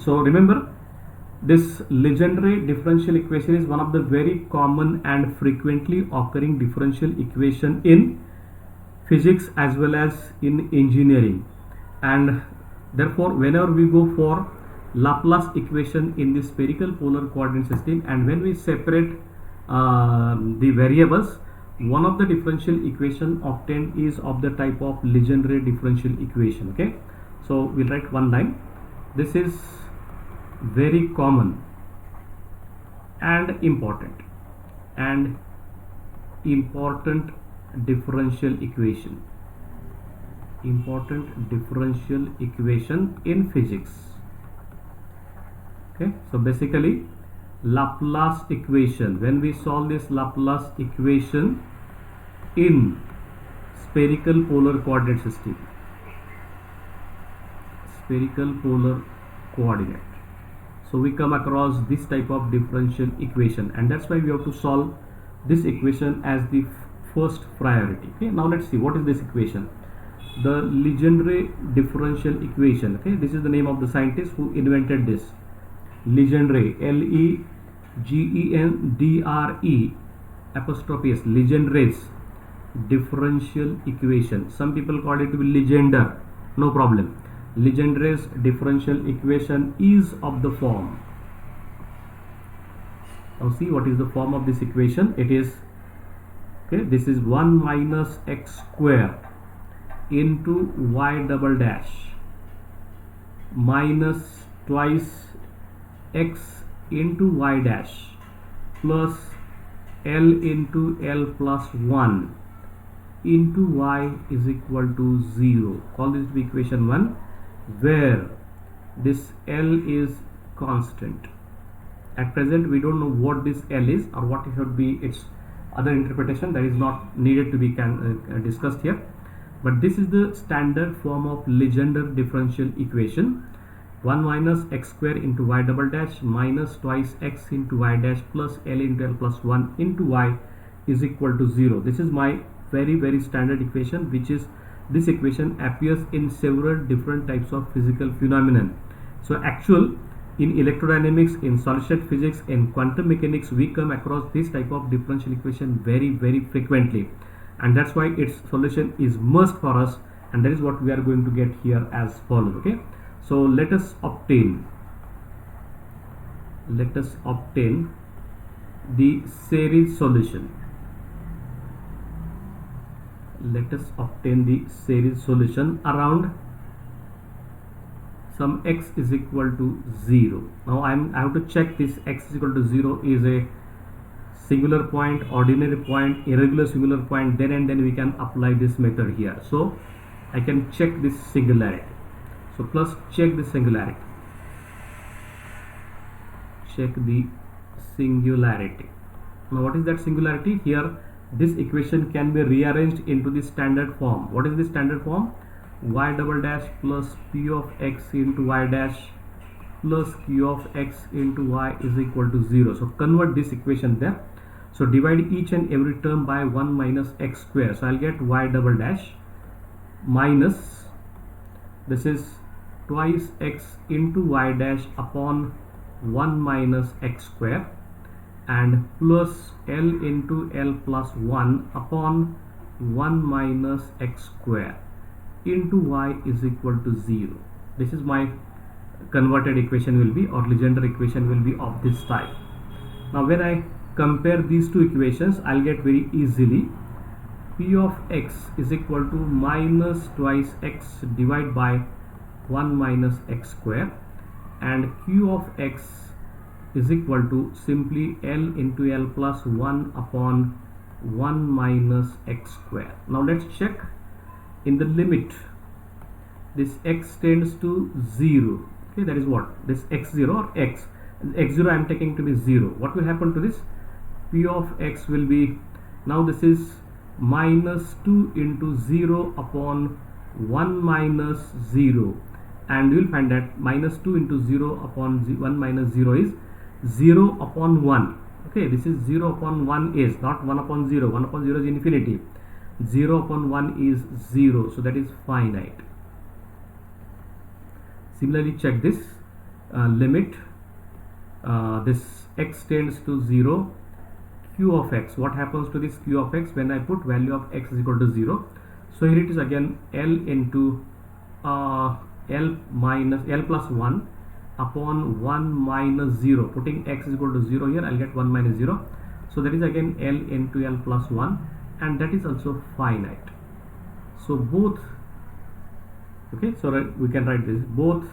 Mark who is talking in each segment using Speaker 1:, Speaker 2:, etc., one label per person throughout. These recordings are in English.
Speaker 1: So remember, this Legendre differential equation is one of the very common and frequently occurring differential equation in physics as well as in engineering, and therefore whenever we go for Laplace equation in the spherical polar coordinate system, and when we separate the variables, one of the differential equation obtained is of the type of Legendre differential equation. Okay, so we'll write one line. This is very common and important differential equation, in physics. Okay, so basically Laplace equation, when we solve this Laplace equation in spherical polar coordinate system, so we come across this type of differential equation, and that's why we have to solve this equation as the first priority. Okay, now let's see what is this equation. The Legendre differential equation. Okay, this is the name of the scientist who invented this. Legendre, Legendre apostrophe S, Legendre's differential equation. Some people call it to be Legendre, no problem. Legendre's differential equation is of the form. Now see what is the form of this equation. It is, okay, this is 1 minus x square into y double dash minus twice x into y dash plus L into L plus 1 into y is equal to 0. Call this to be equation 1, where this L is constant. At present we don't know what this L is or what it should be its other interpretation, that is not needed to be discussed here, but this is the standard form of Legendre differential equation. 1 minus x square into y double dash minus twice x into y dash plus L into L plus 1 into y is equal to 0. This is my very standard equation, which is, this equation appears in several different types of physical phenomenon. So actual in electrodynamics, in solid state physics, in quantum mechanics, we come across this type of differential equation very frequently, and that's why its solution is must for us, and that is what we are going to get here as follows. Okay, so let us obtain the series solution. Let us obtain the series solution around some x is equal to 0. Now I have to check this x is equal to 0 is a singular point, ordinary point, irregular singular point, then and then we can apply this method here. So I can check this singularity. So plus check the singularity. Check the singularity. Now what is that singularity? Here this equation can be rearranged into the standard form. What is the standard form? Y double dash plus p of x into y dash plus q of x into y is equal to 0. So convert this equation there. So divide each and every term by 1 minus x square. So I'll get y double dash minus, this is twice x into y dash upon 1 minus x square, and plus L into L plus 1 upon 1 minus x square into y is equal to 0. This is my converted equation will be, or Legendre equation will be of this type. Now when I compare these two equations, I'll get very easily p of x is equal to minus twice x divided by 1 minus x square, and q of x is equal to simply L into L plus 1 upon 1 minus x square. Now let's check in the limit this x tends to 0. Okay, that is what this x0 or x0 I am taking to be 0. What will happen to this? P of x will be, now this is minus 2 into 0 upon 1 minus 0, and you will find that minus 2 into 0 upon 1 minus 0 is 0 upon 1. Okay, this is 0 upon 1 is not 1 upon 0. 1 upon 0 is infinity. 0 upon 1 is 0, so that is finite. Similarly check this, limit this x tends to 0, q of x. What happens to this q of x when I put value of x is equal to 0? So here it is again L into L plus 1 upon 1 minus 0. Putting x is equal to 0 here, I'll get 1 minus 0. So that is again L into L plus 1, and that is also finite. So both, okay, so we can write this, both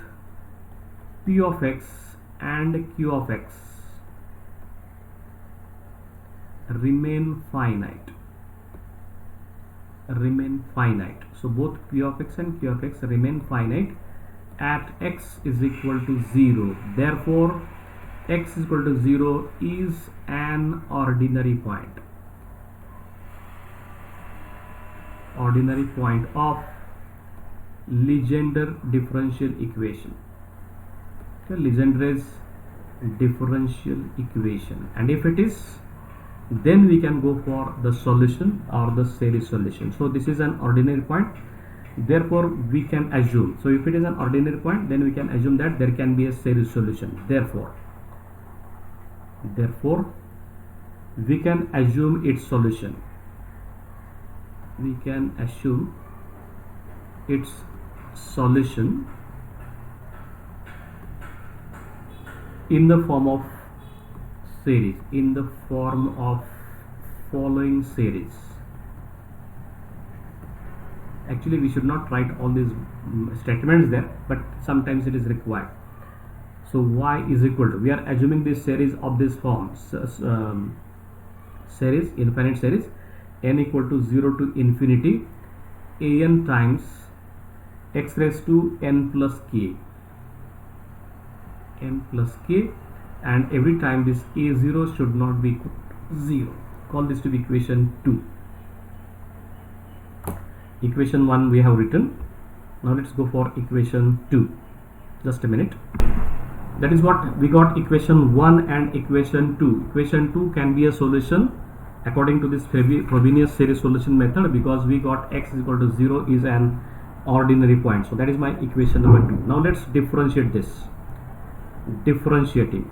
Speaker 1: p of x and q of x remain finite. So both p of x and q of x remain finite at x is equal to 0. Therefore x is equal to 0 is an ordinary point. Ordinary point of Legendre differential equation. Okay, Legendre's differential equation, and if it is, then we can go for the solution or the series solution. So this is an ordinary point, therefore we can assume, so if it is an ordinary point, then we can assume that there can be a series solution. Therefore we can assume its solution. We can assume its solution in the form of series, in the form of following series. Actually we should not write all these statements there, but sometimes it is required. So y is equal to, we are assuming this series of this form, series, infinite series, n equal to 0 to infinity an times x raised to n plus k, and every time this a0 should not be equal to 0. Call this to be equation 2. Equation 1 we have written. Now let's go for equation 2. Just a minute. That is what we got, equation 1 and equation 2. Equation 2 can be a solution according to this Frobenius series solution method, because we got x is equal to 0 is an ordinary point. So that is my equation number 2. Now let's differentiate this. Differentiating,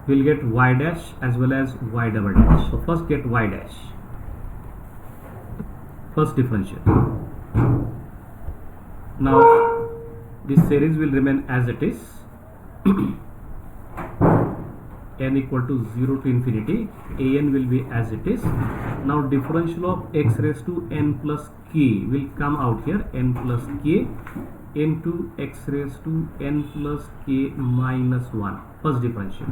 Speaker 1: we'll get y dash as well as y double dash. So first get y dash, first differentiate. Now this series will remain as it is, n equal to 0 to infinity, an will be as it is. Now differential of x raised to n plus k will come out here, n plus k into x raised to n plus k minus 1, first differential.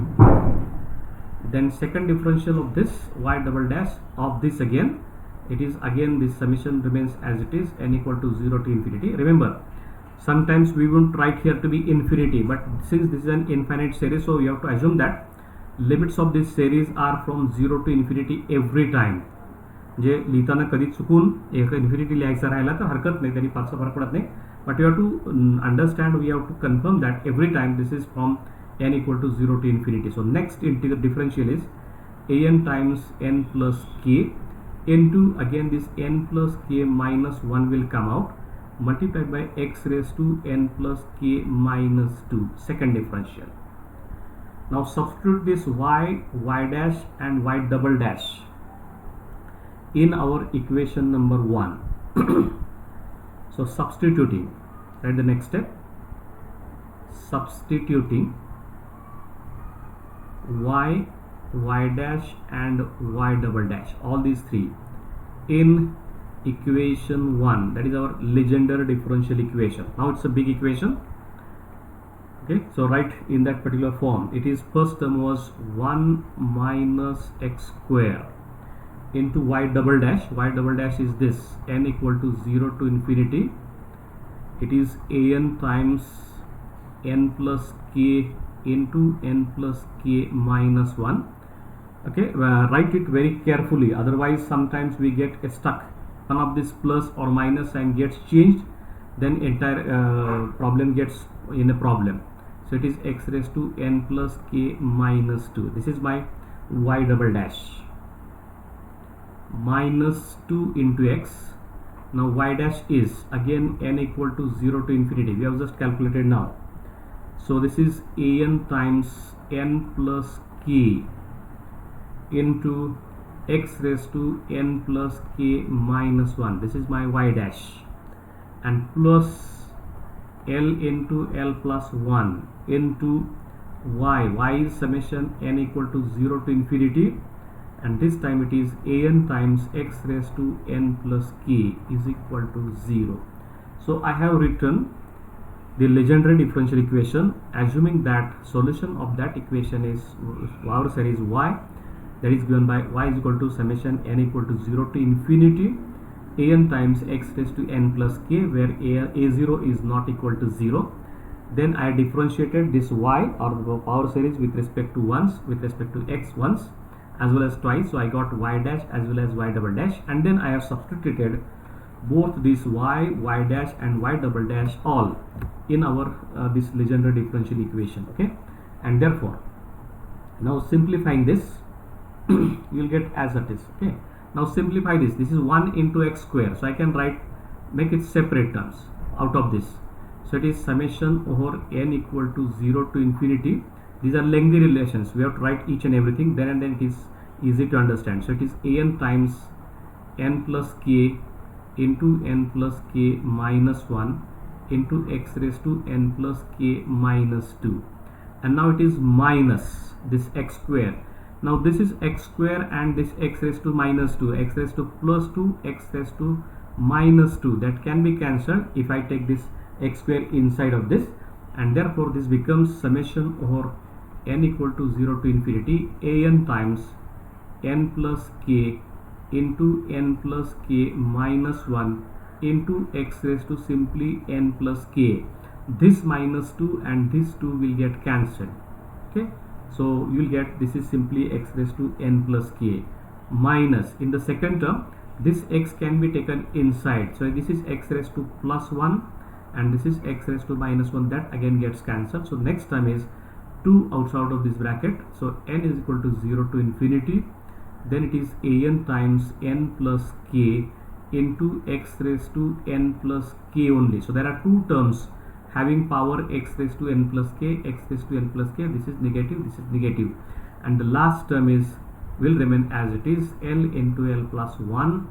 Speaker 1: Then second differential of this y double dash of this, again it is again this summation remains as it is, n equal to 0 to infinity. Remember, sometimes we won't write here to be infinity, but since this is an infinite series, so you have to assume that limits of this series are from 0 to infinity every time. जे लिहिताना कधी चुकून एक infinity लिहायचा राहिला तर हरकत नाही, त्यांनी फारसा फरक पडत नाही, but you have to understand, we have to confirm that every time this is from n equal to 0 to infinity. So next integral differential is an times n plus k into, again this n plus k minus 1 will come out, multiplied by x raised to n plus k minus 2, second differential. Now substitute this y, y dash and y double dash in our equation number 1. So substituting, write the next step, substituting y, y dash and y double dash, all these three in equation 1, that is our Legendre differential equation. Now it's a big equation. Okay, so write in that particular form. It is, first term was 1 minus x square into y double dash. Y double dash is this, n equal to 0 to infinity. It is an times n plus k into n plus k minus 1. Okay, write it very carefully, otherwise sometimes we get stuck. One of this plus or minus sign gets changed, then entire problem gets in a problem. So it is x raised to n plus k minus 2. This is my y double dash, minus 2 into x Now y dash is again n equal to 0 to infinity. We have just calculated now. So this is an times n plus k into x raised to n plus k minus 1. This is my y dash, and plus l into l plus 1 into y is summation n equal to 0 to infinity, and this time it is an times x raised to n plus k is equal to 0. So I have written the legendary differential equation, assuming that solution of that equation is our series y, that is given by y is equal to summation n equal to 0 to infinity an times x raised to n plus k, where a0 is not equal to 0. Then I differentiated this y or the power series with respect to once, with respect to x once as well as twice, so I got y dash as well as y double dash, and then I have substituted both this y dash and y double dash all in our this legendary differential equation. Okay, and therefore now simplifying this you'll get as it is. Okay, now simplify this. This is 1 into x square, so I can make it separate terms out of this. So it is summation over n equal to 0 to infinity. These are lengthy relations, we have to write each and everything, then and then it is easy to understand. So it is an times n plus k into n plus k minus 1 into x raised to n plus k minus 2, and now it is minus this x square. Now this is x square and this x raised to minus 2, x raised to plus 2, x raised to minus 2, that can be cancelled if I take this x square inside of this, and therefore this becomes summation over n equal to 0 to infinity an times n plus k into n plus k minus 1 into x raised to simply n plus k. This minus 2 and this 2 will get cancelled. Okay, so you will get this is simply x raised to n plus k minus, in the second term this x can be taken inside, so this is x raised to plus 1 and this is x raised to minus 1, that again gets cancelled. So next term is 2 outside of this bracket, so n is equal to 0 to infinity, then it is an times n plus k into x raised to n plus k only. So there are two terms having power x raised to n plus k, x raised to n plus k, this is negative, and the last term is will remain as it is, l into l plus 1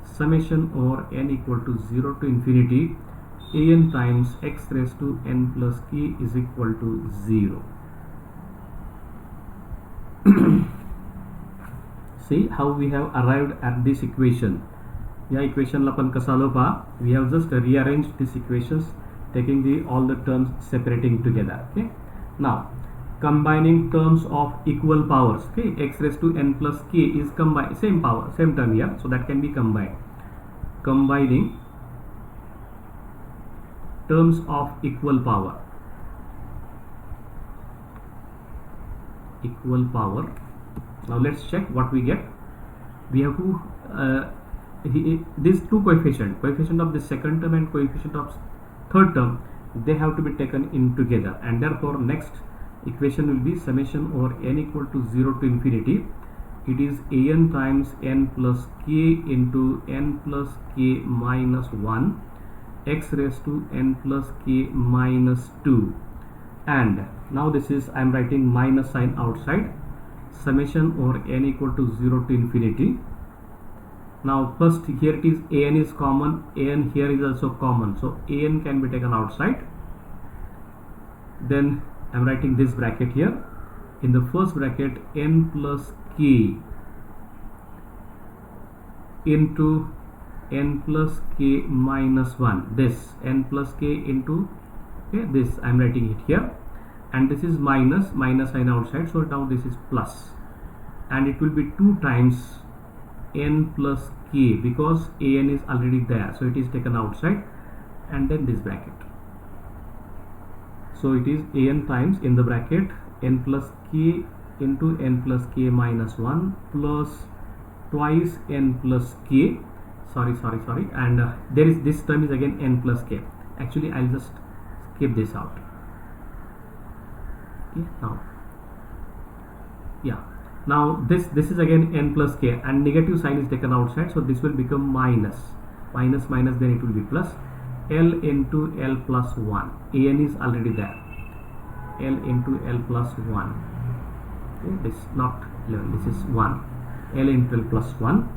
Speaker 1: summation over n equal to 0 to infinity an times x raised to n plus k is equal to 0. See how we have arrived at this equation. या equation ला पण कसा आलो पहा, we have just rearranged these equations taking all the terms separating together. Okay, now combining terms of equal powers. Okay, x raised to n plus k is combined, same power, same term here, so that can be combined. Combining terms of equal power. Now let's check what we get. We have to these two coefficient of the second term and coefficient of third term, they have to be taken in together, and therefore next equation will be summation over n equal to 0 to infinity. It is an times n plus k into n plus k minus 1 x raised to n plus k minus 2, and now this is I am writing minus sign outside, summation over n equal to 0 to infinity. Now first here it is an is common, an here is also common, so an can be taken outside. Then I am writing this bracket here. In the first bracket n plus k into n plus k minus 1, this n plus k into this I am writing it here, and this is minus sign outside, so now this is plus, and it will be 2 times n plus k because an is already there, so it is taken outside, and then this bracket. So it is an times in the bracket n plus k into n plus k minus 1 plus twice n plus k, sorry, and there is this term is again n plus k. Actually I'll just skip this out. Okay, now this is again n plus k, and negative sign is taken outside, so this will become minus. minus minus, then it will be plus. L into L plus 1, an is already there, L into L plus 1, okay, this not 11, this is 1, L into L plus 1,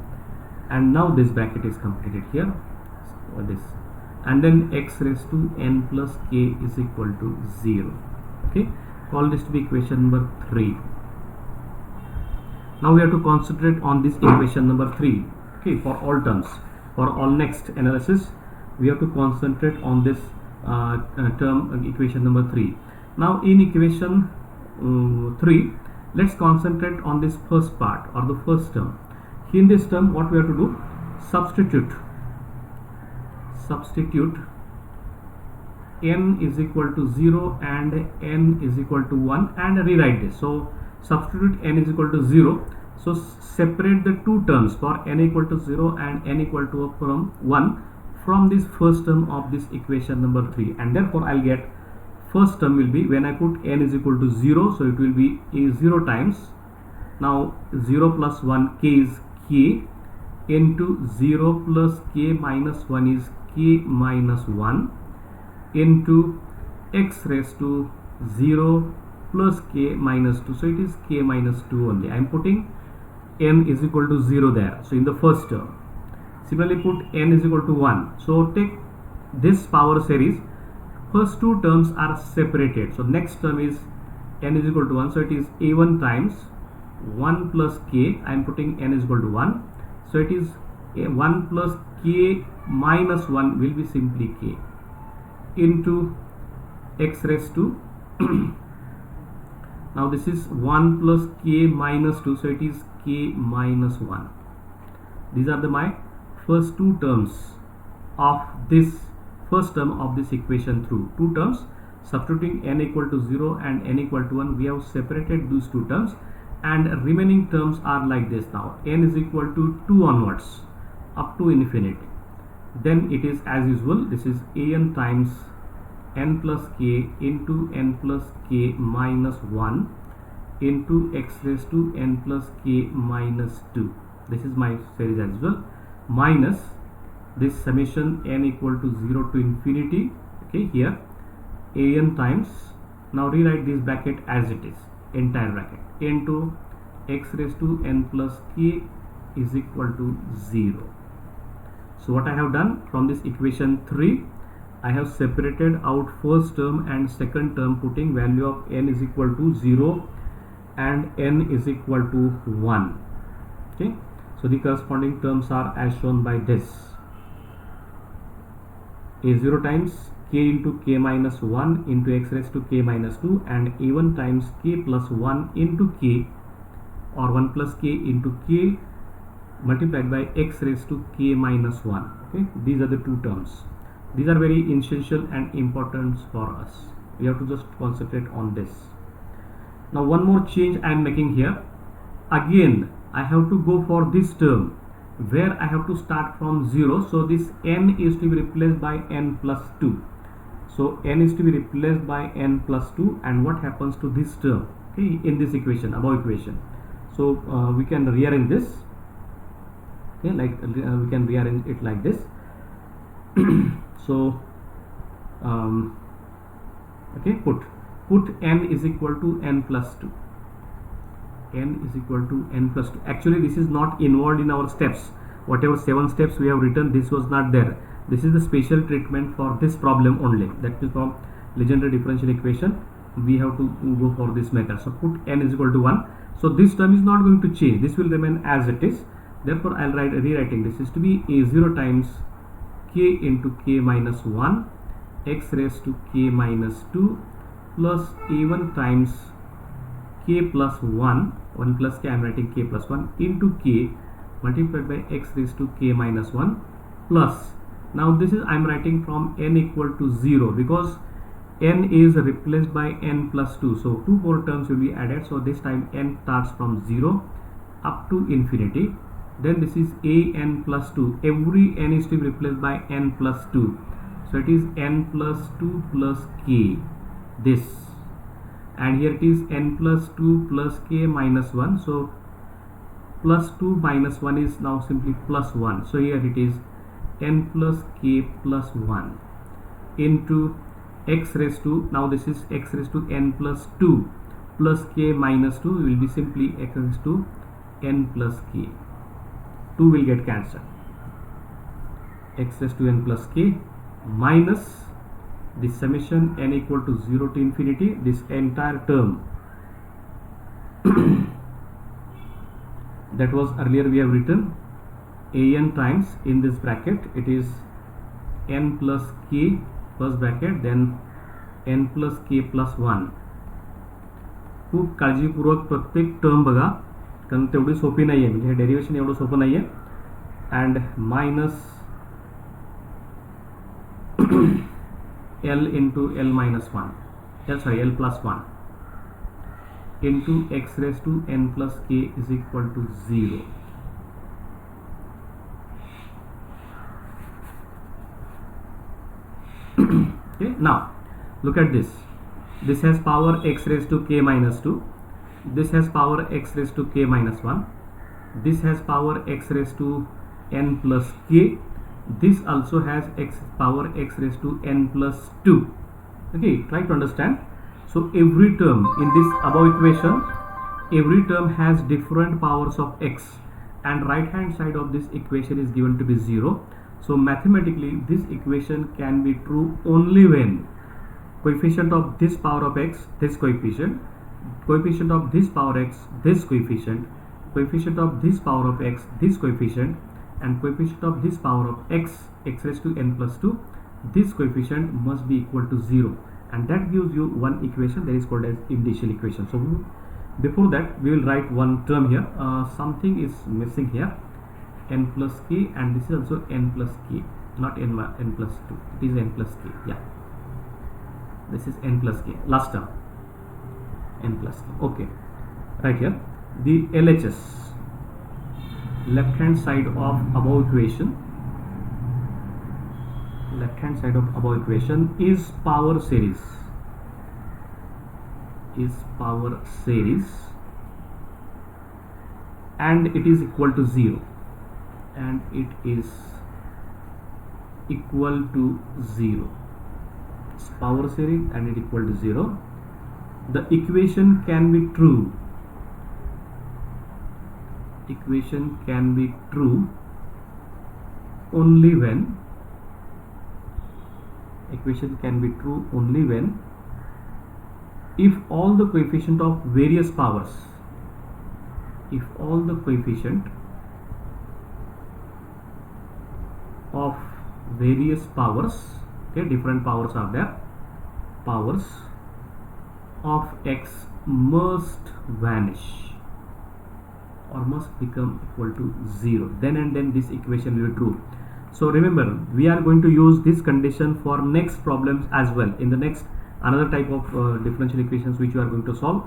Speaker 1: and now this bracket is completed here, so this, and then x raised to n plus k is equal to 0. Okay, call this to be equation number 3. Now we have to concentrate on this equation number 3. Okay, for all terms, for all next analysis we have to concentrate on this equation number 3. Now in equation 3, let's concentrate on this first part or the first term. In this term, what we have to do? Substitute n is equal to 0 and n is equal to 1 and rewrite this. So substitute n is equal to 0. So separate the two terms for n equal to 0 and n equal to 1 from this first term of this equation number 3, and therefore I'll get first term will be, when I put n is equal to 0, so it will be a 0 times, now 0 plus 1 k is k into 0 plus k minus 1 is k minus 1 into x raised to 0 plus k minus 2, so it is k minus 2 only. I am putting n is equal to 0 there, so in the first term. Similarly put n is equal to 1, so take this power series, first two terms are separated, so next term is n is equal to 1, so it is a1 times 1 plus k, I am putting n is equal to 1, so it is 1 plus k minus 1 will be simply k into x raised to now this is 1 plus k minus 2, so it is k minus 1. These are my first two terms of this first term of this equation through two terms. Substituting n equal to 0 and n equal to 1, we have separated those two terms, and remaining terms are like this. Now n is equal to 2 onwards up to infinity, then it is as usual, this is an times n plus k into n plus k minus 1 into x raised to n plus k minus 2. This is my series as well, minus this summation n equal to 0 to infinity, okay, here an times, now rewrite this bracket as it is, entire bracket, into x raised to n plus k is equal to 0. So what I have done from this equation 3, I have separated out first term and second term, putting value of n is equal to 0 and n is equal to 1. Okay, so the corresponding terms are as shown by this: a0 times k into k minus 1 into x raised to k minus 2, and a1 times k plus 1 into k, or 1 plus k into k multiplied by x raised to k minus 1. Okay, these are the two terms. These are very essential and important for us. We have to just concentrate on this. Now one more change I am making here. Again I have to go for this term where I have to start from 0. So this n is to be replaced by n plus 2. So n is to be replaced by n plus 2, and what happens to this term, okay, in this equation, above equation. So we can rearrange this, okay, like we can rearrange it like this. So okay, put n is equal to n plus 2, n is equal to n plus 2. Actually this is not involved in our steps. Whatever 7 steps we have written, this was not there. This is the special treatment for this problem only, that is from Legendre differential equation. We have to go for this method. So put n is equal to 1. So this term is not going to change, this will remain as it is. Therefore I'll write rewriting this is to be a0 times k into k minus 1 x raised to k minus 2 plus a1 times k plus 1 plus k, I am writing k plus 1 into k multiplied by x raised to k minus 1 plus, now this is I am writing from n equal to 0 because n is replaced by n plus 2. So two more terms will be added. So this time n starts from 0 up to infinity. Then this is a n plus 2. Every n is to be replaced by n plus 2. So it is n plus 2 plus k, this, and here it is n plus 2 plus k minus 1. So plus 2 minus 1 is now simply plus 1. So here it is n plus k plus 1 into x raised to, now this is x raised to n plus 2 plus k minus 2 will be simply x raised to n plus k. 2 will get cancelled. X raised to n plus k minus the summation n equal to 0 to infinity, this entire term that was earlier we have written an times, in this bracket it is n plus k first bracket, then n plus k plus 1. खूप काळजीपूर्वक प्रत्येक term बघा, कारण तेवढी सोपी नाही आहे, म्हणजे हे डेरिव्हेशन एवढं सोपं नाही आहे. And minus l into l minus 1, l plus 1 into x raised to n plus k is equal to 0. Okay, now look at this. This has power x raised to k minus 2. This has power x raised to k minus 1. This has power x raised to n plus k. This also has power x raised to n plus 2. Okay, try to understand. So every term in this above equation, every term has different powers of x, and right hand side of this equation is given to be 0. So mathematically this equation can be true only when coefficient of this power of x, this coefficient, coefficient of this power x, this coefficient, coefficient of this power of x, this coefficient, and coefficient of this power of x, x raised to n plus 2, this coefficient must be equal to 0, and that gives you one equation that is called as initial equation. So before that we will write one term here. Something is missing here, n plus k, and this is also n plus k, not n plus 2, it is n plus k. Yeah, this is n plus k, last term n plus k. Okay, right here the LHS, left hand side of above equation, left hand side of above equation is power series, is power series, and it is equal to 0, and it is equal to 0. It's power series and it equal to 0. The equation can be true, equation can be true only when, equation can be true only when if all the coefficient of various powers, if all the coefficient of various powers, okay, different powers are there, powers of x must vanish or must become equal to 0, then and then this equation will be true. So remember, we are going to use this condition for next problems as well. In the next another type of differential equations which you are going to solve,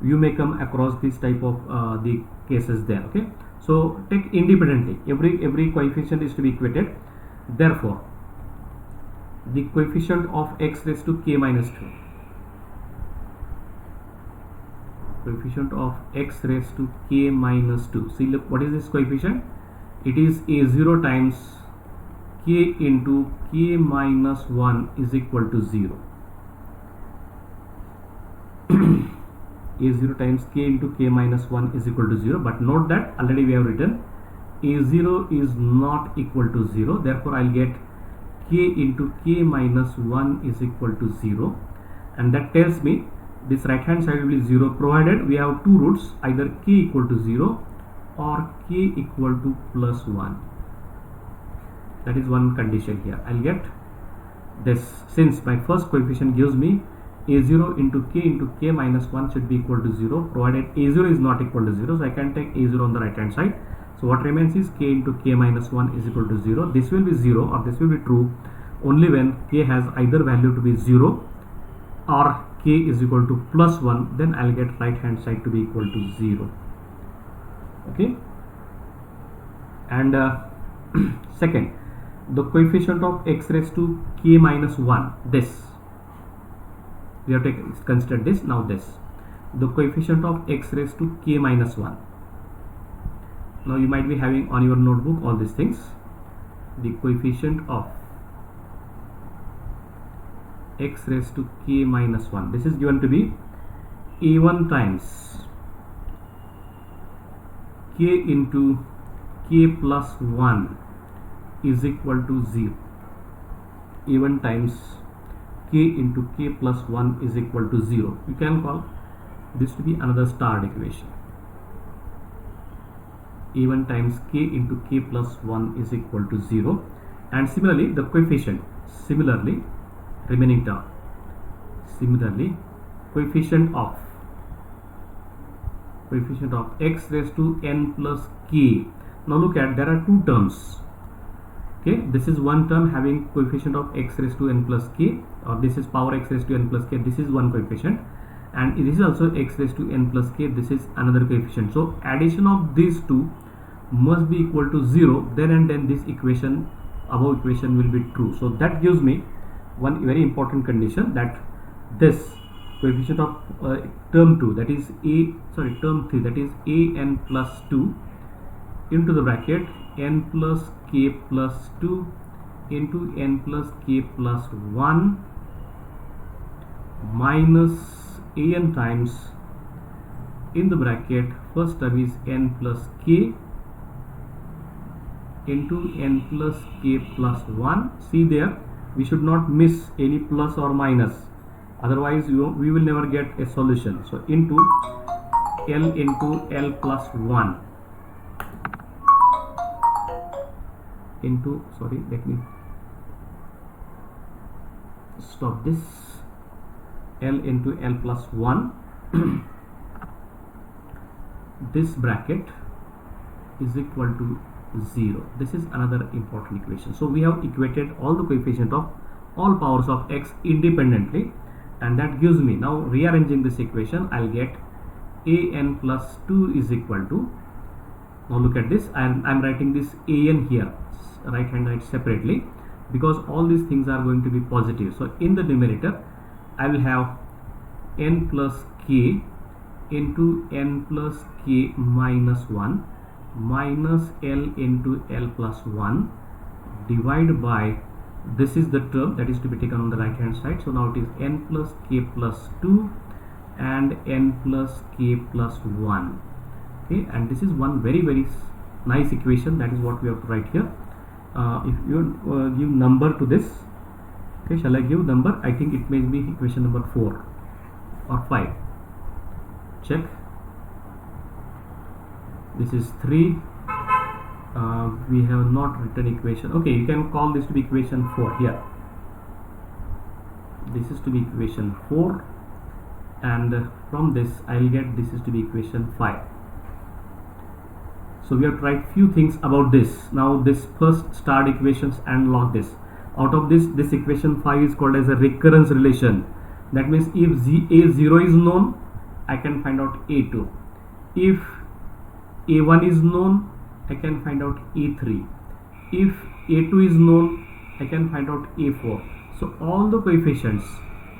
Speaker 1: you may come across this type of the cases there. Okay, so take independently, every coefficient is to be equated. Therefore the coefficient of x raised to k minus 2, coefficient of x raised to k minus 2, see, look, what is this coefficient? It is a0 times k into k minus 1 is equal to 0. a0 times k into k minus 1 is equal to 0, but note that already we have written a0 is not equal to 0, therefore I'll get k into k minus 1 is equal to 0, and that tells me this right hand side will be 0 provided we have two roots, either k equal to 0 or k equal to plus 1. That is one condition here. I'll get this, since my first coefficient gives me a0 into k minus 1 should be equal to 0, provided a0 is not equal to 0, so I can take a0 on the right hand side. So what remains is k into k minus 1 is equal to 0. This will be 0 or this will be true only when k has either value to be 0 or k is equal to plus 1, then I'll get right hand side to be equal to 0. Okay, and second, the coefficient of x raised to k minus 1, this we have to consider this. Now this, the coefficient of x raised to k minus 1. Now you might be having on your notebook all these things. the coefficient of x raised to k minus 1. This is given to be a1 times k into k plus 1 is equal to 0. a1 times k into k plus 1 is equal to 0. You can call this to be another starred equation. a1 times k into k plus 1 is equal to 0, and similarly the coefficient, remaining term, coefficient of x raised to n plus k. Now look at, there are two terms. Okay, this is one term having coefficient of x raised to n plus k, or this is power x raised to n plus k. This is one coefficient, and this is also x raised to n plus k. This is another coefficient. So addition of these two must be equal to 0. Then and then this equation, above equation, will be true. So that gives me one very important condition, that this coefficient of term 2, that is term 3, that is a n plus 2 into the bracket n plus k plus 2 into n plus k plus 1 minus a n times, in the bracket first term is n plus k into n plus k plus 1. See there, we should not miss any plus or minus, otherwise we will never get a solution. So into L plus 1 into, sorry, let me stop this, L into L plus 1 this bracket is equal to 0. This is another important equation. So we have equated all the coefficient of all powers of x independently, and that gives me, now rearranging this equation, I'll get a n plus 2 is equal to, now look at this, I'm writing this a n here, right hand side separately, because all these things are going to be positive. So in the numerator I will have n plus k into n plus k minus 1 minus L into L plus 1 divided by, this is the term that is to be taken on the right hand side. So now it is n plus k plus 2 and n plus k plus 1. Okay, and this is one very nice equation. That is what we have to write here. If you give number to this, okay, shall I give number? I think it may be equation number 4 or 5. Check. This is 3. We have not written equation. Okay, you can call this to be equation 4 here. This is to be equation 4, and from this I will get this is to be equation 5. So we have to write few things about this. Now this first starred equations and log this. Out of this equation 5 is called as a recurrence relation. That means if a0 is known, I can find out a2. If a1 is known, I can find out a3. If a2 is known, I can find out a4. So all the coefficients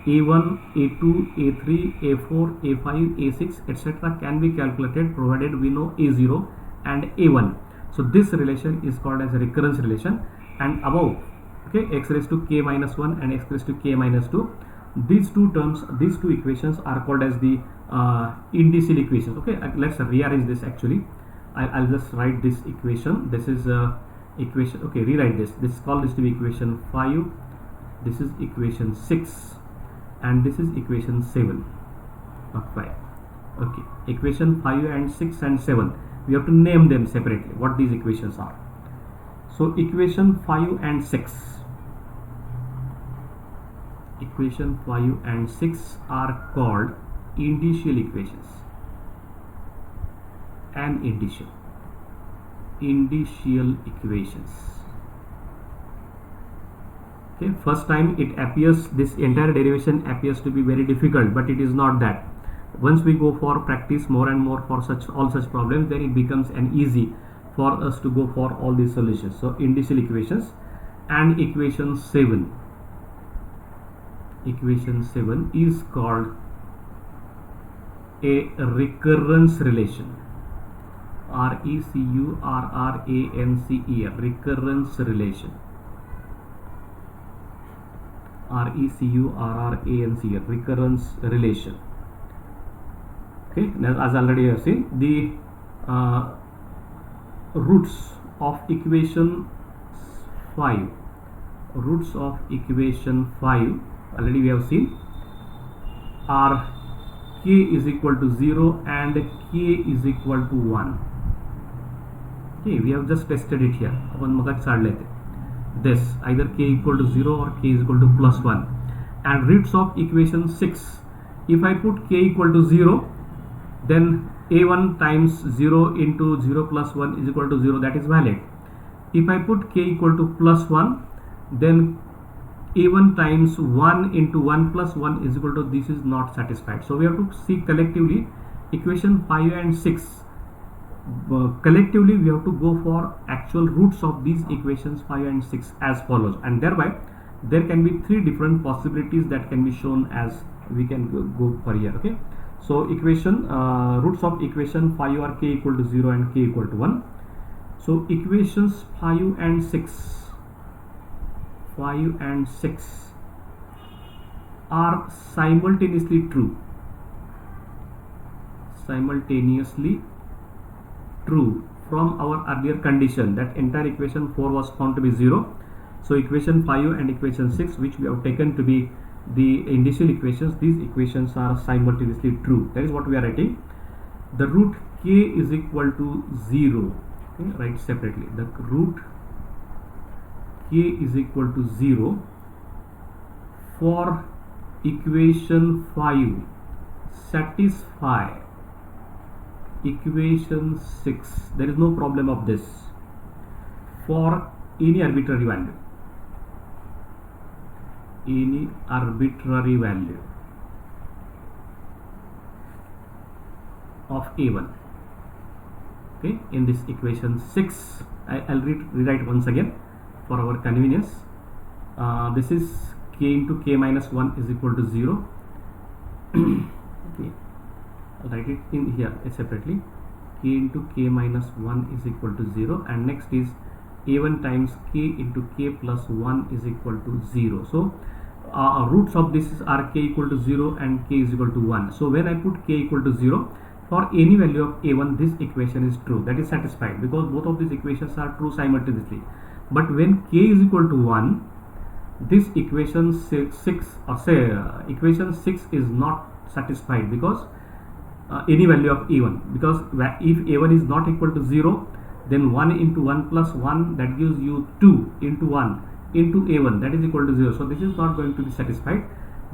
Speaker 1: a1, a2, a3, a4, a5, a6, etc. can be calculated provided we know a0 and a1. So this relation is called as a recurrence relation. And above, okay, x raised to k minus 1 and x raised to k minus 2, these two terms, these two equations are called as the indicial equations. Okay, let's rearrange this. Actually, I'll just write this equation. This is equation, okay, rewrite this. This is called this to be equation 5, this is equation 6, and this is equation 7, not 5. Okay, equation 5 and 6 and 7, we have to name them separately, what these equations are. So equation 5 and 6, equation 5 and 6 are called indicial equations. And indicial equations. Okay, first time it appears, this entire derivation appears to be very difficult, but it is not that. Once we go for practice more and more for all such problems, then it becomes an easy for us to go for all these solutions. So indicial equations. And equation 7 is called a recurrence relation, RECURRANCE, recurrence relation. RECURRANCE, recurrence relation. Okay, now as already you have seen, the roots of equation 5, roots of equation 5 already we have seen are k is equal to 0 and k is equal to 1. Okay, we have just tested it here. आपण मगाच काढले ते. This either k equal to 0 or k is equal to plus 1. And roots of equation 6, if I put k equal to 0, then a1 times 0 into 0 plus 1 is equal to 0, that is valid. If I put k equal to plus 1, then a1 times 1 into 1 plus 1 is equal to, this is not satisfied. So we have to see collectively equation 5 and 6. Collectively we have to go for actual roots of these equations 5 and 6 as follows, and thereby there can be 3 different possibilities that can be shown as we can go for here. Okay, so equation roots of equation 5 are k equal to 0 and k equal to 1. So equations 5 and 6 are simultaneously true. From our earlier condition that entire equation 4 was found to be 0. So equation 5 and equation 6, which we have taken to be the initial equations, these equations are simultaneously true. That is what we are writing. The root k is equal to 0. Okay, write separately. The root k is equal to 0 for equation 5 satisfy equation 6. There is no problem of this for any arbitrary value. Any arbitrary value of a1. Okay, in this equation 6, I'll rewrite once again for our convenience. This is k into k minus 1 is equal to 0. Okay, I'll write it in here separately. K into k minus 1 is equal to 0, and next is a1 times k into k plus 1 is equal to 0. So roots of this are k equal to 0 and k is equal to 1. So when I put k equal to 0 for any value of a1, this equation is true, that is satisfied, because both of these equations are true simultaneously. But when k is equal to 1, this equation 6 equation 6 is not satisfied, because any value of a1, because if a1 is not equal to 0, then 1 into 1 plus 1, that gives you 2 into 1 into a1, that is equal to 0. So this is not going to be satisfied.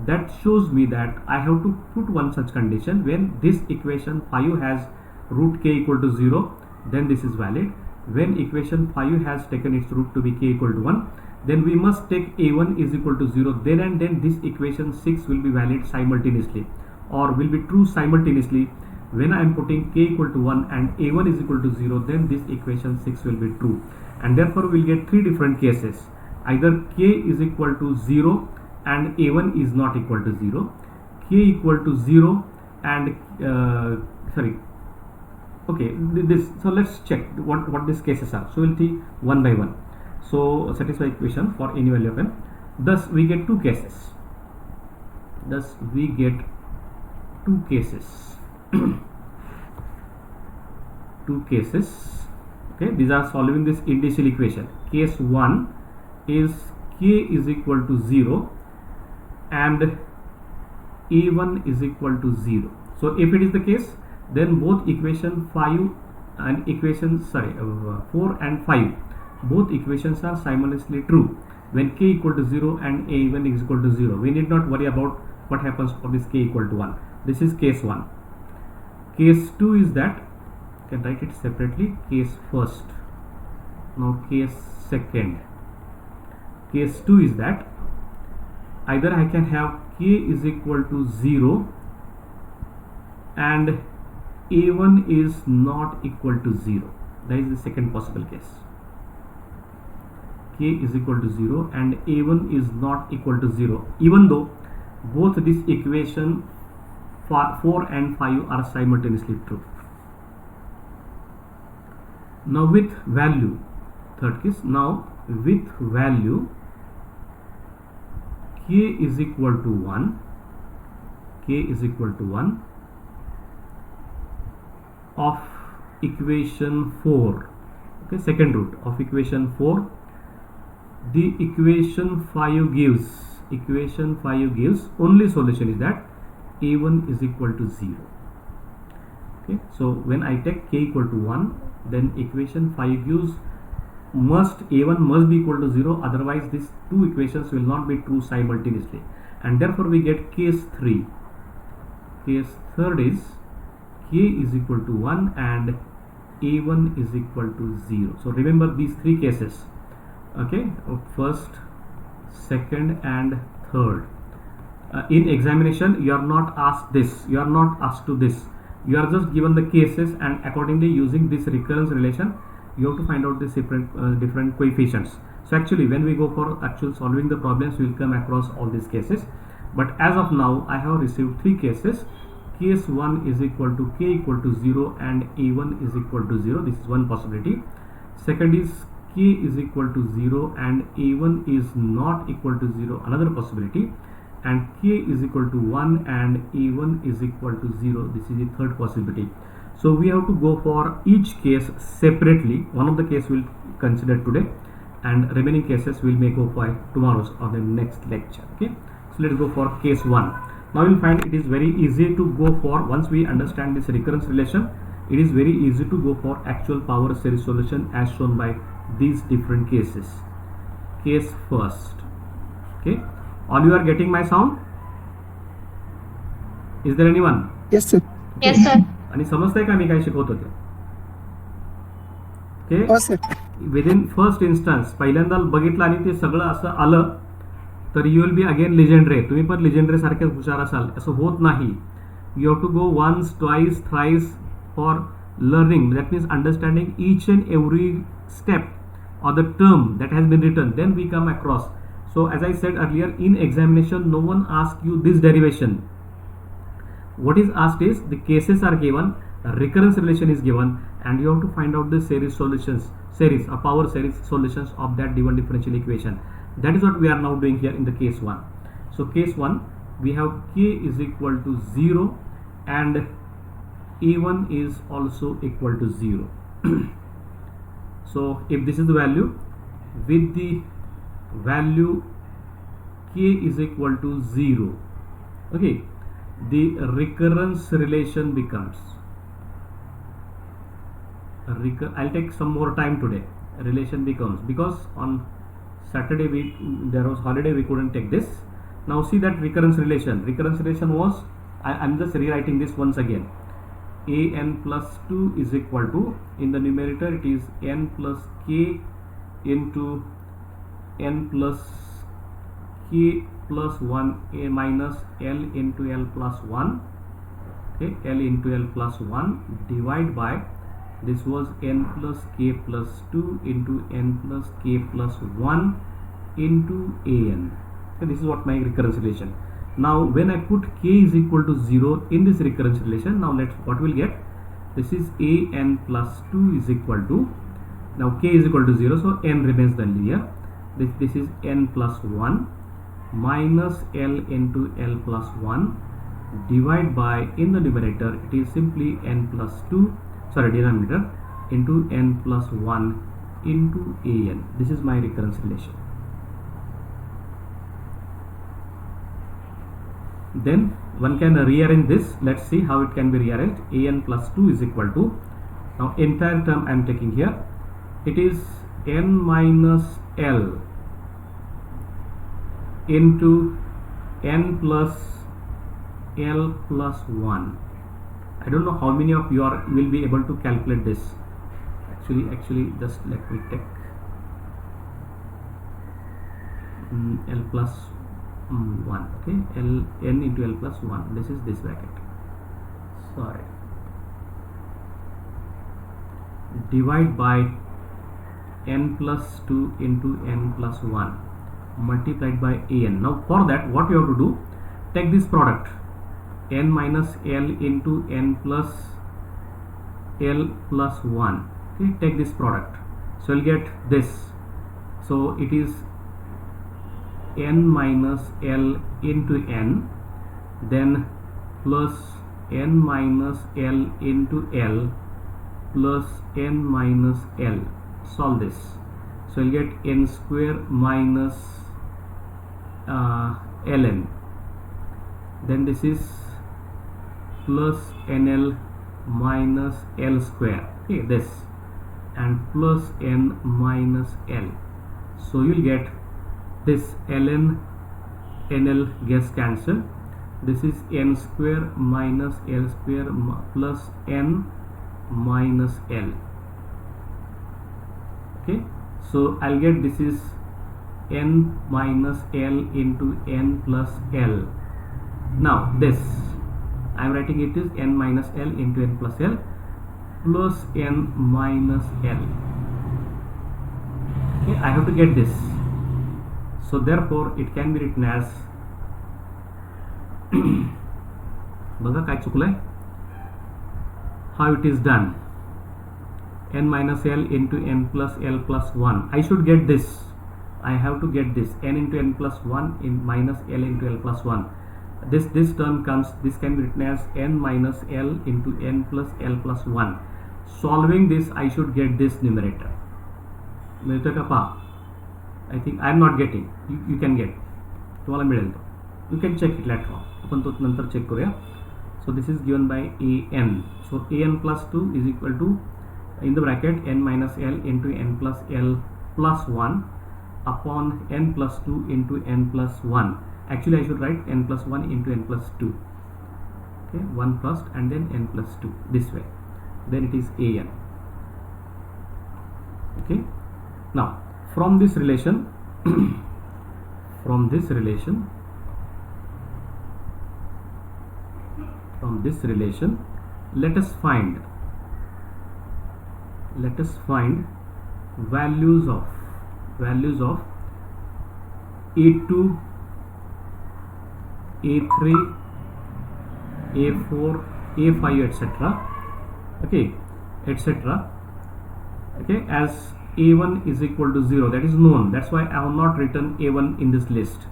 Speaker 1: That shows me that I have to put one such condition. When this equation 5 has root k equal to 0, then this is valid. When equation 5 has taken its root to be k equal to 1, then we must take a1 is equal to 0. Then and then this equation 6 will be valid simultaneously, or will be true simultaneously. When I am putting k equal to 1 and a1 is equal to 0, then this equation 6 will be true, and therefore we will get 3 different cases. Either k is equal to 0 and a1 is not equal to 0, k equal to 0 and so let's check what these cases are. So we'll see one by one. So satisfy equation for any value of n. Thus we get 2 cases. Two cases. Okay, these are solving this initial equation. Case 1 is k is equal to 0 and a1 is equal to 0. So if it is the case, then both equation 5 and 4 and 5, both equations are simultaneously true when k equal to 0 and a1 is equal to 0. We need not worry about what happens for this k equal to 1. This is case 1. Case 2 is that, you can write it separately, case first. Now case second. Case 2 is that either I can have k is equal to 0 and a1 is not equal to 0. That is the second possible case. K is equal to 0 and a1 is not equal to 0, even though both this equation 4 and 5 are simultaneously true. Now with value, third case, now with value k is equal to 1, k is equal to 1 of equation 4, okay, second root of equation 4, the equation 5 gives only solution is that a1 is equal to 0. Okay, so when I take k equal to 1, then equation 5 gives a1 must be equal to 0, otherwise these two equations will not be true simultaneously, and therefore we get case 3. Case third is k is equal to 1 and a1 is equal to 0. So remember these three cases, okay, first, second and third. In examination you are not asked this, you are not asked to this, you are just given the cases, and accordingly using this recurrence relation you have to find out the different coefficients. So actually when we go for actual solving the problems, we will come across all these cases, but as of now I have received three cases. Case 1 is equal to k equal to 0 and a1 is equal to 0, this is one possibility. Second is k is equal to 0 and a1 is not equal to 0, another possibility. And k is equal to 1 and a1 is equal to 0, this is the third possibility. So we have to go for each case separately. One of the case we'll consider today, and remaining cases we'll make up for tomorrow's or the next lecture. Okay, so let's go for case 1. Now you'll find it is very easy to go for, once we understand this recurrence relation, it is very easy to go for actual power series solution as shown by these different cases. Case first. Okay, all you are getting my sound? Is there anyone?
Speaker 2: Yes sir.
Speaker 1: Okay.
Speaker 3: Yes sir.
Speaker 1: आणि समजतंय का मी काय शिकवत होते? Okay,
Speaker 2: हो sir.
Speaker 1: Within first instance पहिल्यांदा बघितलं आणि ते सगळं असं आलं तर you will be again legendary. तुम्ही पण लिजेंडरी सारखे हुशार असाल असं होत नाही. You have to go once, twice, thrice for learning, that means understanding each and every step or the term that has been written, then we come across. So as I said earlier, in examination no one asks you this derivation. What is asked is the cases are given, a recurrence relation is given, and you have to find out the series solutions, series or power series solutions of that given differential equation. That is what we are now doing here in the case 1. So case 1, we have k is equal to 0 and a1 is also equal to 0. So if this is the value, with the value k is equal to 0, okay, the recurrence relation becomes, I'll take some more time today. Relation becomes, because on Saturday there was holiday, we couldn't take this. Now see that recurrence relation was, I'm just rewriting this once again. an plus 2 is equal to, in the numerator it is n plus k into n plus k plus 1 a minus l into l plus 1, okay, l into l plus 1 divide by, this was n plus k plus 2 into n plus k plus 1 into an. Okay, this is what my recurrence relation. Now when I put k is equal to 0 in this recurrence relation, now what we'll get, this is an plus 2 is equal to, now k is equal to 0, so n remains the here. This is n plus 1 minus l into l plus 1 divide by, in the numerator it is simply n plus 2, sorry, denominator, into n plus 1 into an. This is my recurrence relation. Then one can rearrange this. Let's see how it can be rearranged. an plus 2 is equal to, now entire term I am taking here, it is n minus l into n plus l plus 1. I don't know how many of you will be able to calculate this. Actually just let me take l plus 1, okay, n into l plus 1, this is this bracket, sorry, divide by n plus 2 into n plus 1 multiplied by an. Now for that what you have to do, take this product, n minus l into n plus l plus 1, Okay, take this product, so you'll get this. So it is n minus L into n, then plus n minus L into L plus n minus L. Solve this, so you'll get n square minus ln, then this is plus nl minus L square, okay, this, and plus n minus L. So you'll get this ln nl gets cancelled, this is n square minus L square plus n minus L. Okay, so I'll get this is n minus L into n plus L. Now this I'm writing it is n minus L into n plus L plus n minus L. Okay, I have to get this, so therefore it can be written as बघा काय चुकलंय, how it is done, n minus L into n plus L plus 1. I should get this, I have to get this n into n plus 1 in minus L into L plus 1. This term comes, this can be written as n minus L into n plus L plus 1. Solving this I should get this numerator. मिळतोय का पहा? I think I am not getting, you can get, तुम्हाला मिळेल तो, you can check it later on, आपण तो नंतर check करूया. So this is given by an, so an plus 2 is equal to, in the bracket, n minus L into n plus L plus 1 upon n plus 2 into n plus 1. Actually I should write n plus 1 into n plus 2. Okay, 1 first and then n plus 2, this way, then it is an. Okay, now from this relation from this relation let us find values of a2, a3, a4, a5, etc. okay, etc. okay, as a1 is equal to 0, that is known, that's why I have not written a1 in this list,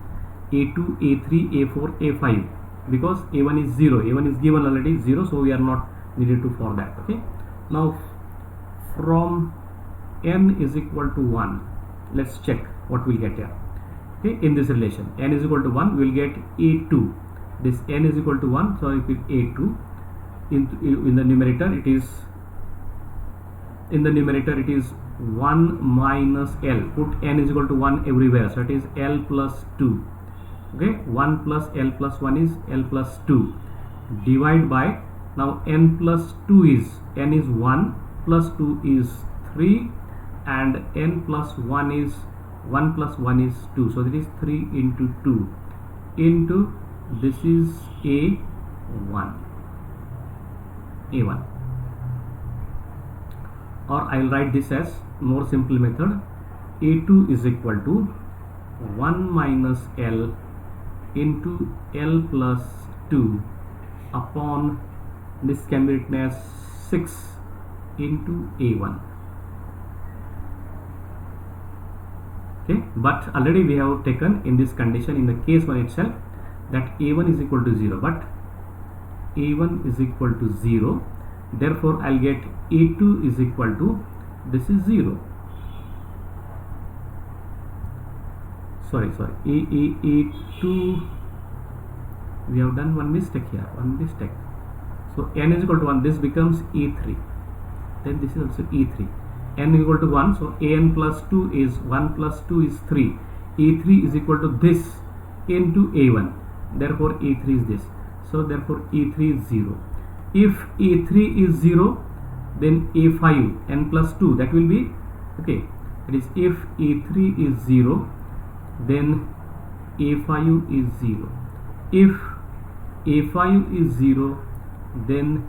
Speaker 1: a2, a3, a4, a5, because a1 is 0, a1 is given already 0, so we are not needed to for that. Okay, now from n is equal to 1, let's check what we'll get here. Okay, in this relation n is equal to 1, we will get a2, this n is equal to 1, so if it a2 in the numerator it is 1 minus L, put n is equal to 1 everywhere, so it is L plus 2. Okay, 1 plus L plus 1 is L plus 2, divide by, now n plus 2 is, n is 1 plus 2 is 3 and n plus 1 is 1 plus 1 is 2, so that is 3 into 2 into, this is a1, or I will write this as more simple method, a2 is equal to 1 minus L into L plus 2 upon, this can be written as 6 into a1. Okay, but already we have taken in this condition, in the case 1 itself, that a1 is equal to 0, but a1 is equal to 0, therefore I'll get a2 is equal to, this is 0, sorry, a2, we have done one mistake here, so n is equal to 1, this becomes e3, then this is also e3, n is equal to 1, so an plus 2 is 1 plus 2 is 3, e3 is equal to this into a1, therefore e3 is this, so therefore e3 is 0. If e3 is 0, then a5 n plus 2, that will be, okay, it is if a3 is 0, then a5 is 0, if a5 is 0, then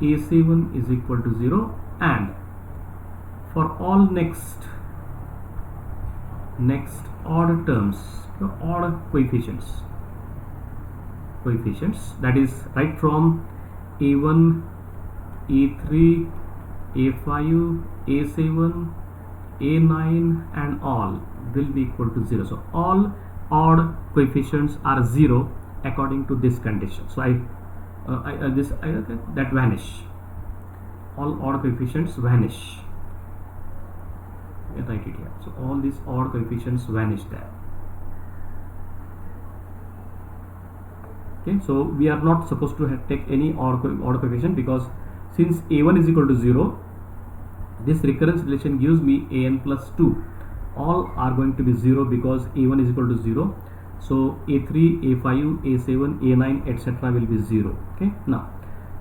Speaker 1: a7 is equal to 0, and for all next odd terms, the odd coefficients, that is right from a1, a3, a5, a7, a9 and all will be equal to 0. So all odd coefficients are 0 according to this condition. So that vanish. All odd coefficients vanish. Write it here. So all these odd coefficients vanish there. Okay, so we are not supposed to take any odd coefficient, because since a1 is equal to 0, this recurrence relation gives me an plus 2. All are going to be 0 because a1 is equal to 0. So a3, a5, a7, a9 etc. will be 0. Okay, now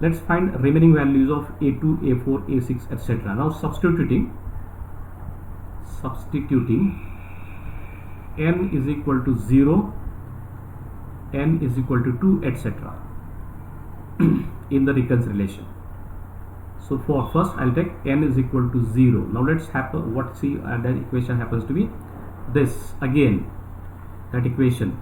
Speaker 1: let's find remaining values of a2, a4, a6 etc. Now substituting n is equal to 0, n is equal to 2 etc. in the recurrence relation. So for first I'll take n is equal to 0. Now let's see that equation happens to be this again, that equation.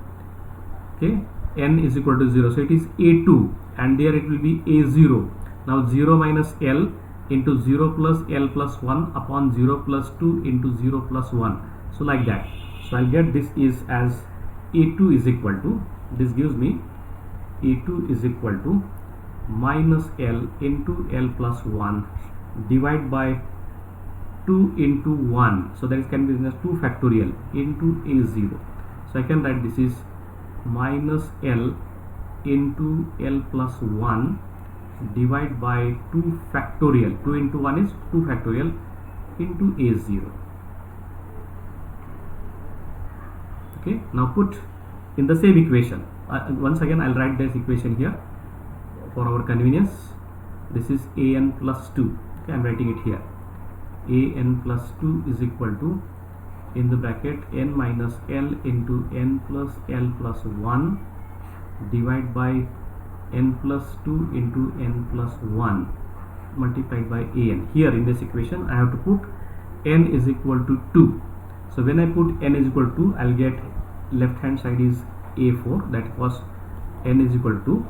Speaker 1: Okay, n is equal to 0, so it is a2 and there it will be a0. Now 0 minus l into 0 plus l plus 1 upon 0 plus 2 into 0 plus 1. So like that. So I'll get this is as a2 is equal to, this gives me a2 is equal to minus l into l plus 1 divided by 2 into 1. So that can be written as 2 factorial into a0. So I can write this is minus l into l plus 1 divided by 2 factorial. 2 into 1 is 2 factorial into a0. Okay, now put in the same equation. Once again I'll write this equation here for our convenience. This is an plus 2. Okay, I'm writing it here. An plus 2 is equal to, in the bracket, n minus l into n plus l plus 1 divided by n plus 2 into n plus 1 multiplied by an. Here in this equation I have to put n is equal to 2. So when I put n is equal to 2, I'll get left hand side is a4, that was n is equal to,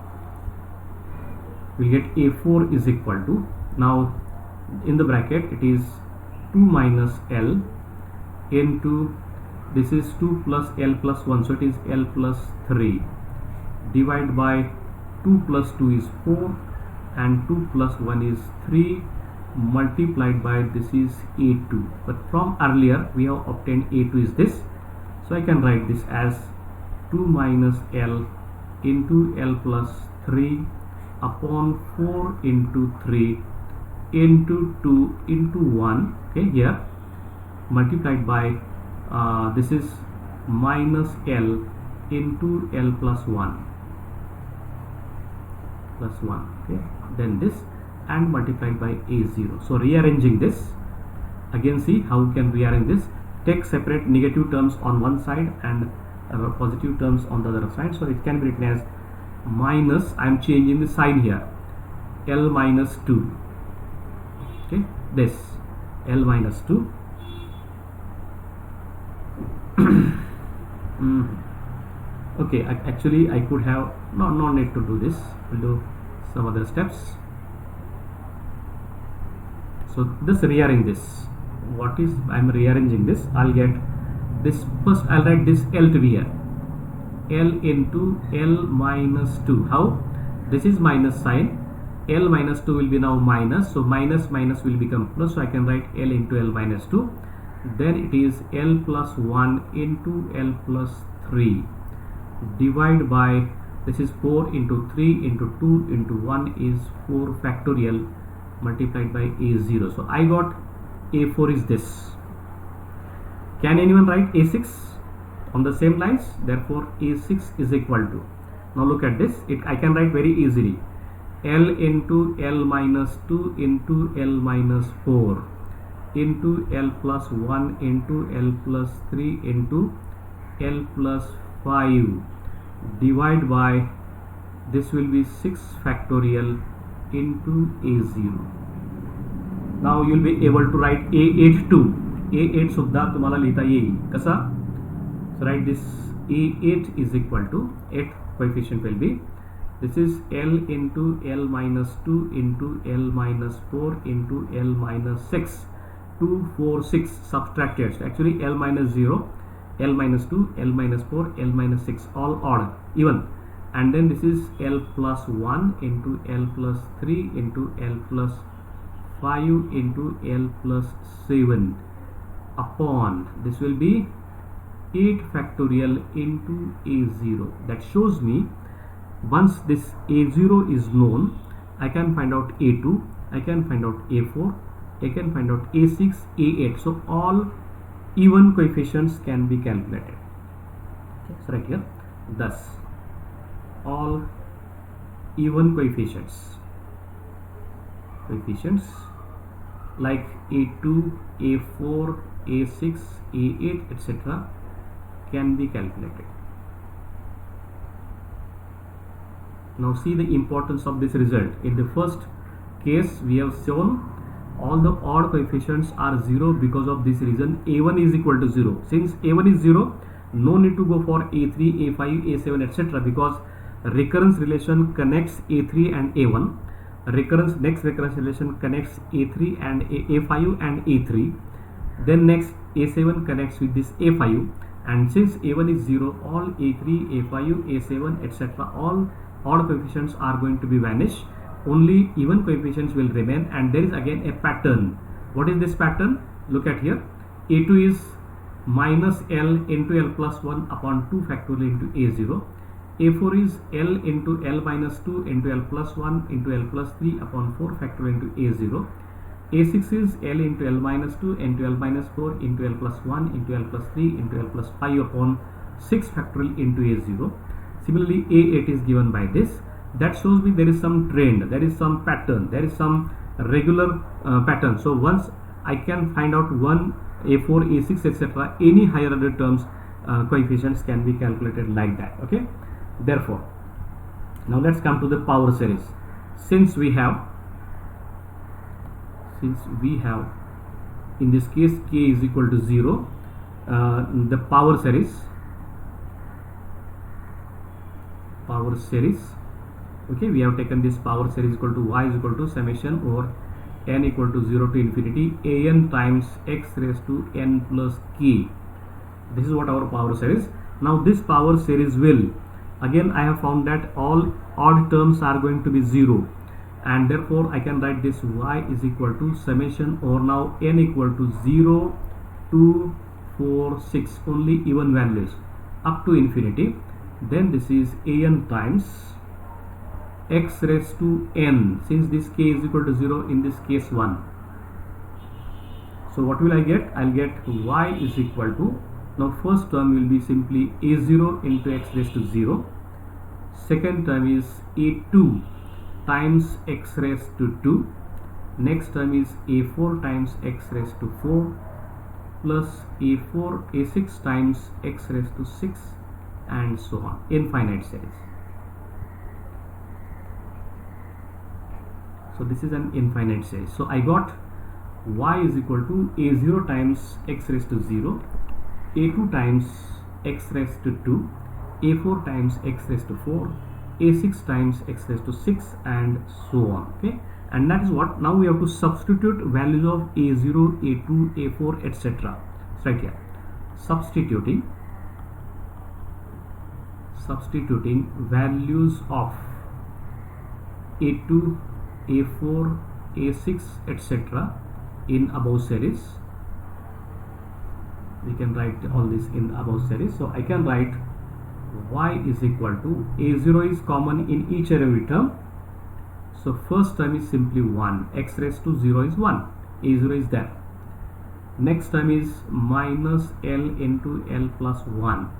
Speaker 1: we get a4 is equal to, now in the bracket it is 2 minus l into, this is 2 plus l plus 1, so it is l plus 3 divided by 2 plus 2 is 4 and 2 plus 1 is 3 multiplied by, this is a2, but from earlier we have obtained a2 is this, so I can write this as 2 minus l into l plus 3 upon 4 into 3 into 2 into 1, okay, here multiplied by this is minus l into l plus 1 plus 1, okay, then this and multiplied by a0. So rearranging this, again see how we can rearrange this. Take separate negative terms on one side and positive terms on the other side, so it can be written as minus, I am changing the sign here, l minus 2, okay, this l minus 2 okay, actually I could have no need to do this, we'll do some other steps. So this rearrange this, what is, I'm rearranging this, I'll get this, first I'll write this l to be here, l into l minus 2. How? This is minus sign, l minus 2 will be now minus, so minus minus will become plus, so I can write l into l minus 2. Then it is l plus 1 into l plus 3 divided by, this is 4 into 3 into 2 into 1 is 4 factorial multiplied by a0. So I got a4 is this. Can anyone write a6 on the same lines? Therefore a6 is equal to, now look at this, I can write very easily, l into l minus 2 into l minus 4 into l plus 1 into l plus 3 into l plus 5 divided by, this will be 6 factorial into a0. Now you will be able to write a8 too. a8 सुद्धा तुम्हाला लिहिता येईल कसा? So write this a8 is equal to, 8 coefficient will be This is L into L minus 2 into L minus 4 into L minus 6. 2, 4, 6 subtracted. Actually L minus 0, L minus 2, L minus 4, L minus 6, all odd, even. And then this is L plus 1 into L plus 3 into L plus 5 into L plus 7 upon, this will be 8 factorial into A0. That shows me once this A0 is known, I can find out A2, I can find out A4, I can find out A6, A8. So all even coefficients can be calculated. Okay, so right here, thus all even coefficients like A2, A4, A6, A8, etc. can be calculated. Now see the importance of this result. In the first case we have shown all the odd coefficients are 0. Because of this reason A1 is equal to 0. Since A1 is 0, no need to go for A3, A5, A7, etc. because recurrence relation connects A3 and A1. Next recurrence relation connects A3 and A5 and A3. Then next A7 connects with this A5, and since A1 is 0, all A3, A5, A7, etc. all odd coefficients are going to be vanished. Only even coefficients will remain, and there is again a pattern. What is this pattern? Look at here. A2 is minus L into L plus 1 upon 2 factorial into A0. A4 is L into L minus 2 into L plus 1 into L plus 3 upon 4 factorial into A0. A6 is L into L minus 2 into L minus 4 into L plus 1 into L plus 3 into L plus 5 upon 6 factorial into A0. Similarly, A8 is given by this. That shows me there is some trend, there is some pattern, there is some regular pattern. So once I can find out 1, A4, A6, etc., any higher order terms coefficients can be calculated like that. Okay. Therefore, now let's come to the power series. Since we have in this case k is equal to 0, the power series, okay, we have taken this power series equal to y is equal to summation over n equal to 0 to infinity an times x raised to n plus k. This is what our power series. Now this power series will, again I have found that all odd terms are going to be 0, and therefore I can write this y is equal to summation over now n equal to 0, 2, 4, 6, only even values up to infinity. Then this is an times x raised to n, since this k is equal to 0, in this case 1. So what will I get? I'll get y is equal to, now first term will be simply a0 into x raised to 0. Second term is a2 times x raised to 2. Next term is a4 times x raised to 4 plus a6 times x raised to 6, and so on, infinite series. So this is an infinite series. So I got y is equal to a0 times x raised to 0, a2 times x raised to 2, a4 times x raised to 4, a6 times x raised to 6, and so on. Okay, and that is what now we have to substitute values of a0, a2, a4, etc. So right here, substituting values of a2, a4, a6, etc. in above series. We can write all this in above series. So I can write y is equal to, a0 is common in each and every term, so first term is simply 1, x raised to 0 is 1, a0 is there. Next term is minus l into l plus 1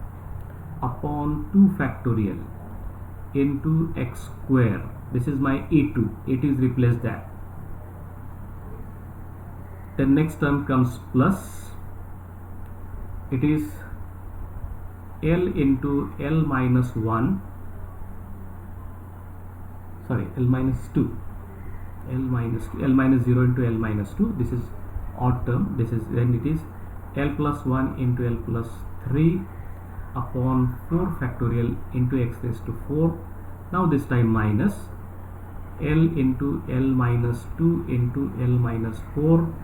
Speaker 1: upon 2 factorial into x square. This is my a2, it is replaced there. Then next term comes plus, it is l into l minus 1, sorry, l minus 2, l minus 0 into l minus 2, this is odd term. This is, then it is l plus 1 into l plus 3 upon 4 factorial into x raised to 4 Now this time minus L into L minus 2 into L minus 4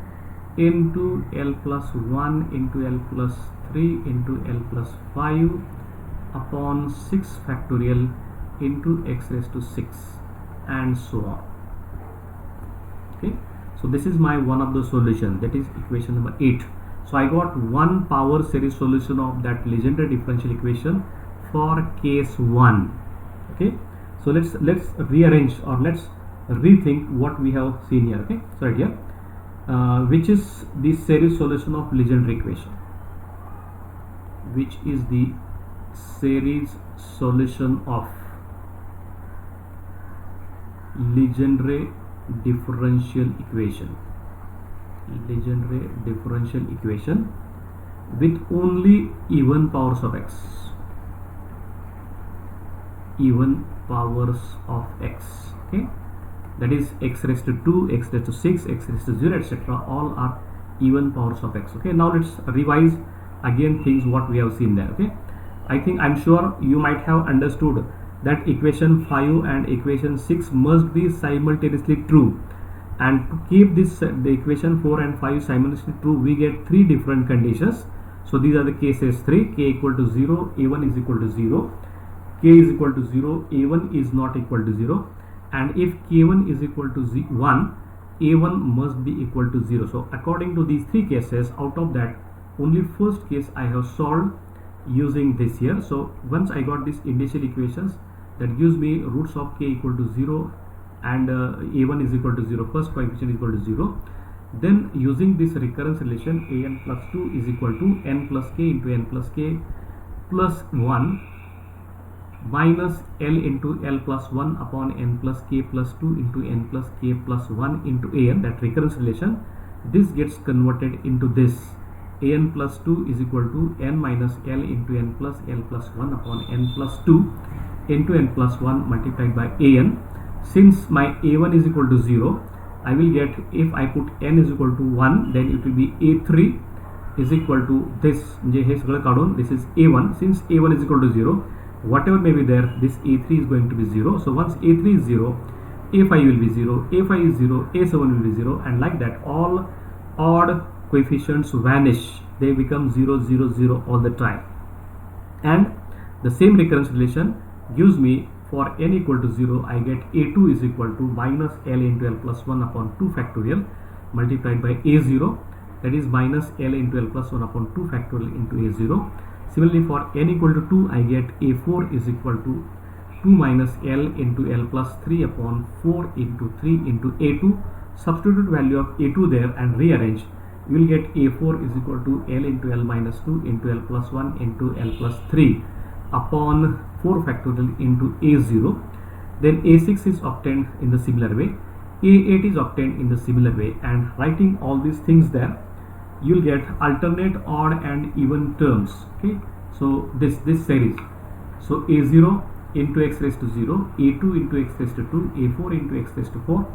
Speaker 1: into L plus 1 into L plus 3 into L plus 5 upon 6 factorial into x raised to 6 and so on. Okay, so this is my one of the solution, that is equation number 8. So I got one power series solution of that Legendre differential equation for case 1. Okay, so let's rearrange or let's rethink what we have seen here. Okay, so right here, which is the series solution of Legendre equation, which is the series solution of Legendre differential equation, Legendre differential equation with only even powers of x, even powers of x. Okay, that is x raised to 2, x raised to 6, x raised to 0, etc. all are even powers of x. Okay, now let's revise again things what we have seen there. Okay, I'm sure you might have understood that equation 5 and equation 6 must be simultaneously true, and to keep this the equation 4 and 5 simultaneously true, we get three different conditions. So these are the cases 3: k equal to 0, a1 is equal to 0, k is equal to 0, a1 is not equal to 0, and if k1 is equal to 1, a1 must be equal to 0. So according to these three cases, out of that only first case I have solved using this here. So once I got these initial equations, that gives me roots of k equal to 0 and a1 is equal to 0, first coefficient is equal to 0. Then using this recurrence relation, an plus 2 is equal to n plus k into n plus k plus 1 minus L into L plus 1 upon n plus k plus 2 into n plus k plus 1 into an, that recurrence relation. This gets converted into this: an plus 2 is equal to n minus L into n plus L plus 1 upon n plus 2 into n plus 1 multiplied by an. Since my a1 is equal to 0, I will get, if I put n is equal to 1, then it will be a3 is equal to this, this is a1. Since a1 is equal to 0, whatever may be there, this a3 is going to be 0. So once a3 is 0, a5 will be 0, a5 is 0, a7 will be 0, and like that all odd coefficients vanish, they become 0 0 0 all the time. And the same recurrence relation gives me, for n equal to 0, I get a2 is equal to minus L into L plus 1 upon 2 factorial multiplied by a0, that is minus L into L plus 1 upon 2 factorial into a0. Similarly, for n equal to 2, I get a4 is equal to 2 minus L into L plus 3 upon 4 into 3 into a2. Substitute value of a2 there and rearrange. You will get a4 is equal to L into L minus 2 into L plus 1 into L plus 3 upon 4 factorial into a0. Then a6 is obtained in the similar way, a8 is obtained in the similar way, and writing all these things there, you'll get alternate odd and even terms. Okay, so this series, so a0 into x raised to 0, a2 into x raised to 2, a4 into x raised to 4,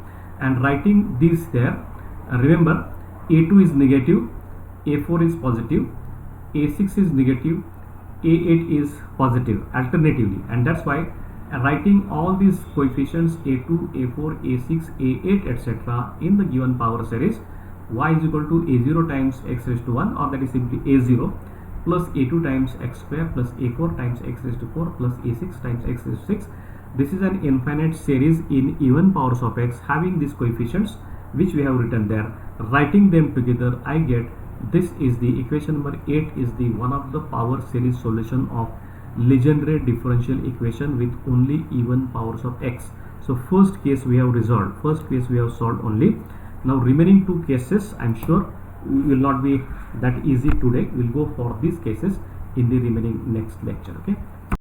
Speaker 1: and writing these there. Remember, a2 is negative, a4 is positive, a6 is negative, a8 is positive alternatively, and that's why writing all these coefficients a2, a4, a6, a8, etc. in the given power series, y is equal to a0 times x raised to 1, or that is simply a0 plus a2 times x square plus a4 times x raised to 4 plus a6 times x raised to 6. This is an infinite series in even powers of x having these coefficients which we have written there. Writing them together, I get, this is the equation number 8 is the one of the power series solution of Legendre differential equation with only even powers of x. So first case we have resolved, first case we have solved only. Now remaining two cases, I'm sure will not be that easy today. We'll go for these cases in the remaining next lecture. Okay.